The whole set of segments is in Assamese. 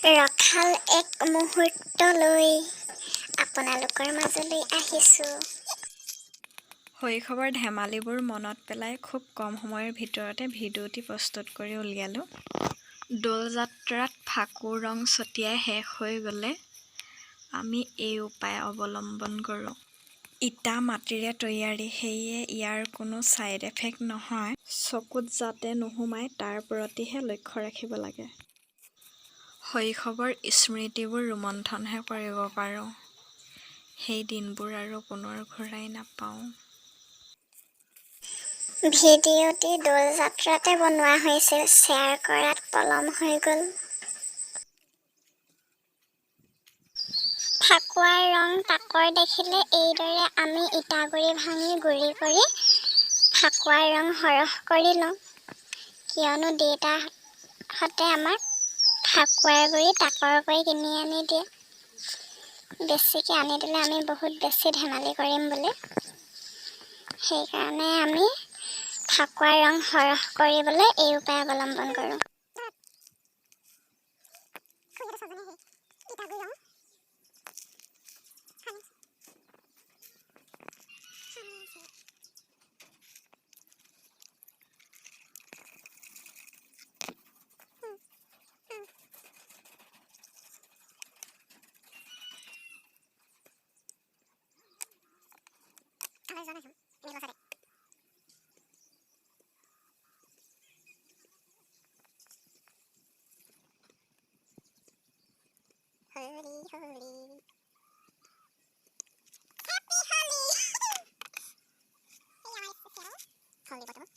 ৰখাল এক মুহূৰ্তলৈ আপোনালোকৰ মাজলৈ আহিছোঁ। শৈশৱৰ ধেমালিবোৰ মনত পেলাই খুব কম সময়ৰ ভিতৰতে ভিডিঅ'টি প্ৰস্তুত কৰি উলিয়ালোঁ। দোল যাত্ৰাত ফাকুৰ ৰং ছটিয়াই শেষ হৈ গ'লে আমি এই উপায় অৱলম্বন কৰোঁ। ইটা মাটিৰে তৈয়াৰী, সেয়ে ইয়াৰ কোনো ছাইড এফেক্ট নহয়। চকুত যাতে নোসোমায় তাৰ প্ৰতিহে লক্ষ্য ৰাখিব লাগে। শৈশৱৰ স্মৃতিবোৰ ৰোমন্থনহে কৰিব পাৰোঁ। সেই দিনবোৰ আৰু পুনৰ ঘূৰাই নাপাওঁ। ভিডিঅ'টি দোল যাত্ৰাতে বনোৱা হৈছিল, শ্বেয়াৰ কৰাত পলম হৈ গ'ল। ফাকুৱাৰ ৰং তাকৰ দেখিলে এইদৰে আমি ইটাগুৰি ভাঙি গুৰি কৰি ফাকুৱাৰ ৰং সৰহ কৰি লওঁ। কিয়নো দেউতাহঁতে আমাক ফাকুৱাৰ গুৰি তাকৰ কৰি কিনি আনি দিয়ে। বেছিকৈ আনি দিলে আমি বহুত বেছি ধেমালি কৰিম বুলি। সেইকাৰণে আমি ফাকুৱাৰ ৰং সৰহ কৰিবলৈ এই উপায় অৱলম্বন কৰোঁ। Holi, Holi. Happy Holi! Holi bottle.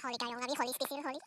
Holi ka yung Holi special Holi.